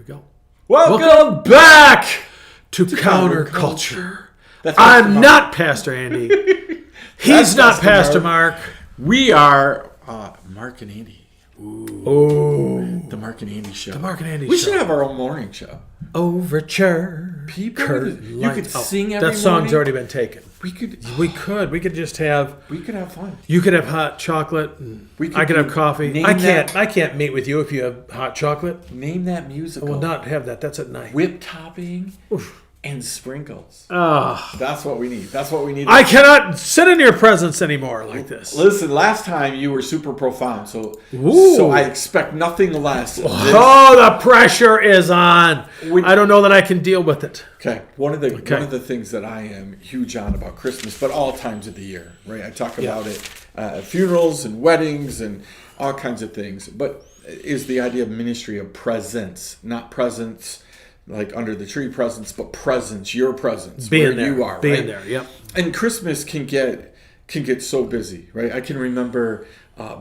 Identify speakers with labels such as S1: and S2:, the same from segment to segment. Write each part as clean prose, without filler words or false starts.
S1: go.
S2: Welcome
S1: back to Counterculture. I'm not Pastor Andy. He's not Pastor Mark.
S2: We are Mark and Andy. Ooh. The Mark and Andy Show.
S1: The Mark and Andy
S2: We
S1: Show.
S2: should have our own morning show.
S1: Overture.
S2: People, you could sing every
S1: That song's
S2: morning.
S1: already been taken.
S2: We could
S1: just have.
S2: We could have fun.
S1: You could have hot chocolate. And I could have coffee. I can't meet with you if you have hot chocolate.
S2: Name that musical.
S1: I will not have that. That's at night.
S2: Whipped topping and sprinkles.
S1: Oh.
S2: That's what we need. That's what we need.
S1: I cannot sit in your presence anymore like this.
S2: Listen, last time you were super profound, so I expect nothing less.
S1: Oh, the pressure is on. I don't know that I can deal with it.
S2: Okay, one of the things that I am huge on about Christmas, but all times of the year, right? I talk about it at funerals and weddings and all kinds of things, but is the idea of ministry of presence, not presence like under the tree presence, but presence, your presence,
S1: being
S2: where
S1: there,
S2: you are,
S1: being
S2: right?
S1: there. Yep.
S2: And Christmas can get so busy, right? I can remember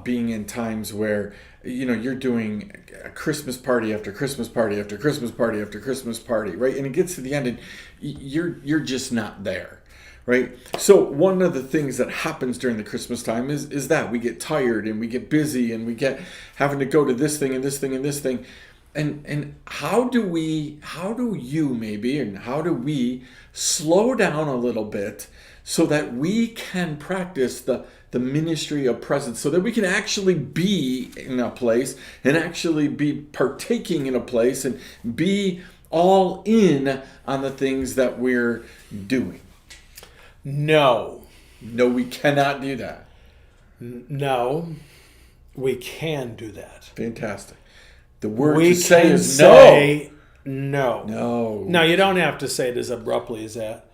S2: being in times where you're doing a Christmas party after Christmas party after Christmas party after Christmas party, right? And it gets to the end, and you're just not there, right? So one of the things that happens during the Christmas time is that we get tired and we get busy and we get having to go to this thing and this thing and this thing. And how do we slow down a little bit so that we can practice the ministry of presence, so that we can actually be in a place and actually be partaking in a place and be all in on the things that we're doing?
S1: No,
S2: we cannot do that.
S1: No, we can do that.
S2: Fantastic. The word
S1: we
S2: to say
S1: can
S2: is
S1: say no.
S2: No.
S1: Now, you don't have to say it as abruptly as that.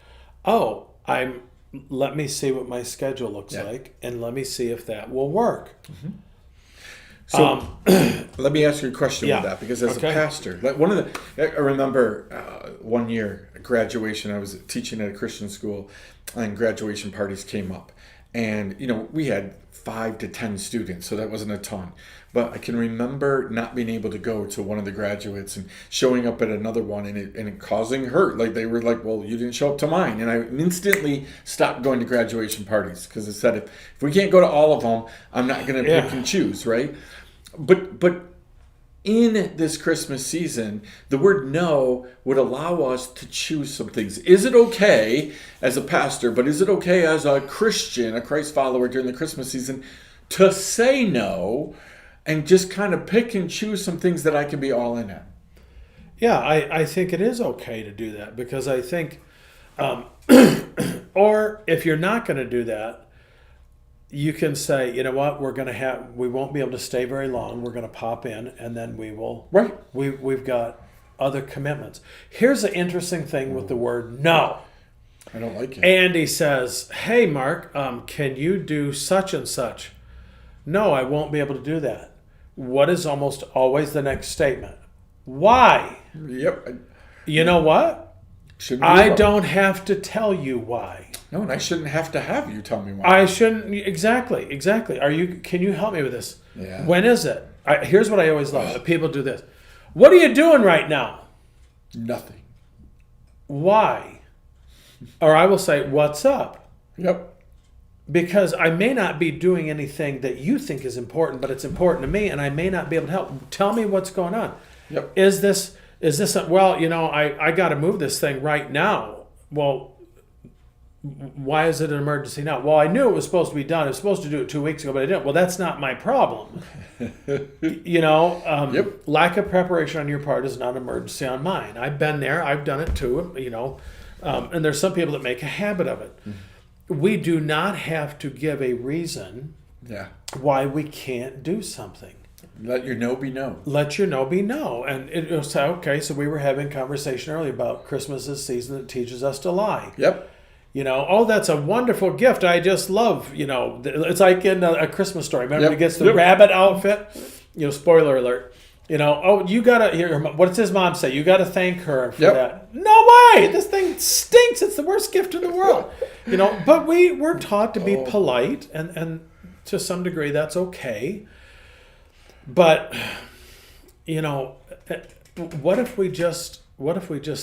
S1: Let me see what my schedule looks like, and let me see if that will work.
S2: Mm-hmm. So let me ask you a question with that, because as a pastor, I remember one year at graduation, I was teaching at a Christian school, and graduation parties came up, and we had 5 to 10 students, so that wasn't a ton. But I can remember not being able to go to one of the graduates and showing up at another one and it causing hurt. Like they were like, well, you didn't show up to mine. And I instantly stopped going to graduation parties because I said, if we can't go to all of them, I'm not going to pick and choose, right? But in this Christmas season, the word no would allow us to choose some things. Is it okay as a pastor, but is it okay as a Christian, a Christ follower during the Christmas season to say no and just kind of pick and choose some things that I can be all in on?
S1: Yeah, I think it is okay to do that, because I think, or if you're not going to do that, you can say, you know what, we won't be able to stay very long. We're going to pop in, and then we will.
S2: Right.
S1: We've got other commitments. Here's the interesting thing with the word no.
S2: I don't like it.
S1: Andy says, hey, Mark, can you do such and such? No, I won't be able to do that. What is almost always the next statement? Why?
S2: Yep.
S1: You know what? I don't have to tell you why.
S2: No, and I shouldn't have to have you tell me why.
S1: I shouldn't. Exactly. Can you help me with this?
S2: Yeah.
S1: When is it? Here's what I always love. People do this. What are you doing right now?
S2: Nothing.
S1: Why? Or I will say, what's up?
S2: Yep.
S1: Because I may not be doing anything that you think is important, but it's important to me, and I may not be able to help. Tell me what's going on.
S2: Yep.
S1: Is this I got to move this thing right now. Well, why is it an emergency now? Well, I knew it was supposed to be done. I was supposed to do it 2 weeks ago, but I didn't. Well, that's not my problem. Lack of preparation on your part is not an emergency on mine. I've been there. I've done it too, and there's some people that make a habit of it. Mm-hmm. We do not have to give a reason why we can't do something.
S2: Let your no be no.
S1: Let your no be no. And it'll say, okay, so we were having a conversation earlier about Christmas is a season that teaches us to lie.
S2: Yep.
S1: That's a wonderful gift. I just love, it's like in a Christmas Story. Remember, he gets the rabbit outfit? Spoiler alert. You gotta, what does his mom say? You gotta thank her for that. No way! This thing stinks. It's the worst gift in the world. But we're taught to be polite, and to some degree that's okay. But, what if we just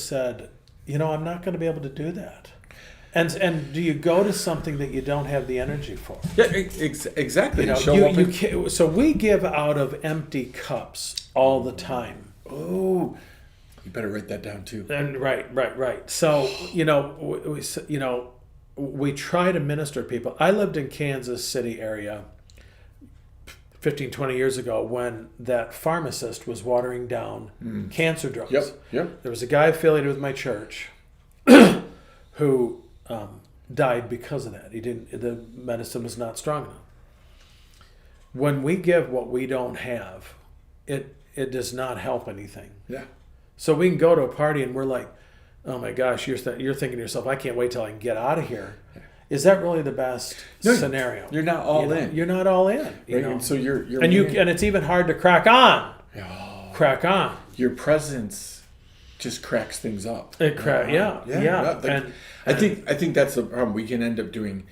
S1: said, I'm not going to be able to do that. And do you go to something that you don't have the energy for?
S2: Yeah, exactly.
S1: So we give out of empty cups all the time.
S2: Oh, you better write that down too.
S1: And right. So we try to minister to people. I lived in Kansas City area 15, 20 years ago when that pharmacist was watering down cancer drugs.
S2: Yep.
S1: There was a guy affiliated with my church who died because of that. The medicine was not strong enough. When we give what we don't have, it does not help anything.
S2: Yeah.
S1: So we can go to a party and we're like, oh my gosh, you're thinking to yourself, I can't wait till I can get out of here. Is that really the best scenario?
S2: You're not all in.
S1: You're not all in.
S2: Right? And so you're
S1: and it's even hard to crack on.
S2: Oh.
S1: Crack on.
S2: Your presence just cracks things up.
S1: Yeah.
S2: I think that's the problem. We can end up doing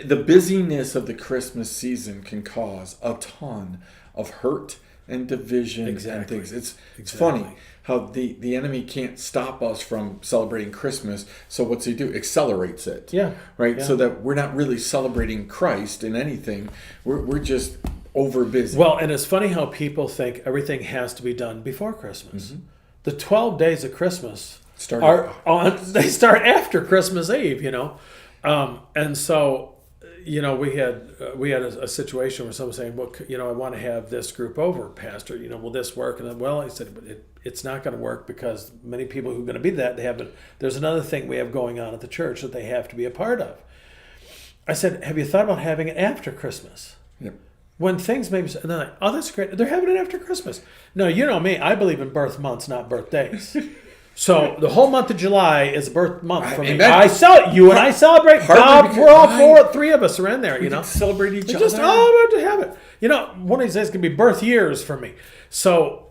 S2: the busyness of the Christmas season can cause a ton of hurt and division and things. It's funny how the enemy can't stop us from celebrating Christmas. So what's he do? Accelerates it.
S1: Yeah.
S2: Right.
S1: Yeah.
S2: So that we're not really celebrating Christ in anything. We're just over busy.
S1: Well, and it's funny how people think everything has to be done before Christmas. Mm-hmm. The 12 days of Christmas they start after Christmas Eve, and so we had a situation where someone was saying, well, I want to have this group over, Pastor. Will this work? And then, well, I said, it's not going to work because many people who are going to be that there's another thing we have going on at the church that they have to be a part of. I said, have you thought about having it after Christmas?
S2: Yep.
S1: When things maybe, and they're like, oh, that's great. They're having it after Christmas. No, you know me. I believe in birth months, not birthdays. So the whole month of July is a birth month for me. I celebrate. Bob, we're all three of us are in there.
S2: Celebrate each other.
S1: Just to have it. One of these days can be birth years for me. So,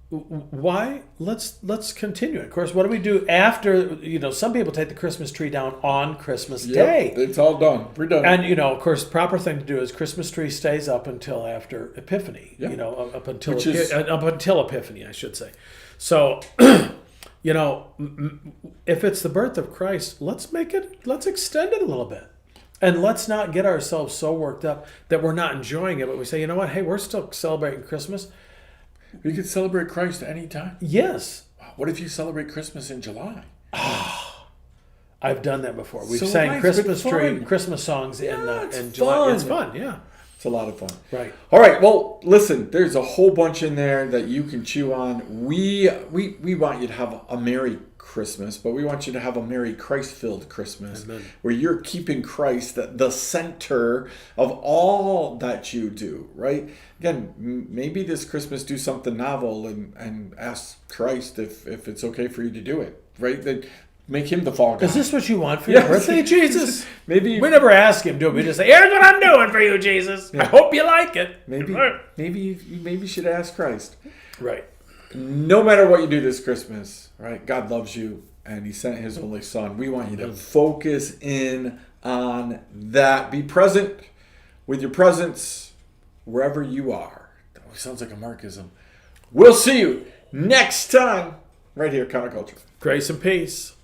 S1: why? Let's continue. Of course, what do we do after? Some people take the Christmas tree down on Christmas Day.
S2: It's all done. We're done.
S1: And of course, proper thing to do is Christmas tree stays up until after Epiphany.
S2: Yep.
S1: Up until Epiphany, I should say. So, if it's the birth of Christ, let's extend it a little bit. And let's not get ourselves so worked up that we're not enjoying it, but we say, you know what, hey, we're still celebrating Christmas.
S2: We could celebrate Christ anytime.
S1: Yes.
S2: What if you celebrate Christmas in July?
S1: I've done that before. We've sang Christmas songs in July. It's fun, yeah.
S2: It's a lot of fun.
S1: Right.
S2: All right. Well, listen, there's a whole bunch in there that you can chew on. We want you to have a Merry Christmas, but we want you to have a Merry Christ-filled Christmas. Amen. Where you're keeping Christ the center of all that you do, right? Again, maybe this Christmas do something novel and ask Christ if it's okay for you to do it, right? That make him the fall guy.
S1: Is this what you want for your birthday, Jesus?
S2: Maybe
S1: we never ask him, do we? We just say, "Here's what I'm doing for you, Jesus. Yeah. I hope you like it."
S2: Maybe you should ask Christ.
S1: Right.
S2: No matter what you do this Christmas, right? God loves you, and He sent His only Son. We want you to focus in on that. Be present with your presence wherever you are. That always sounds like a Markism. We'll see you next time right here at Counterculture.
S1: Grace and peace.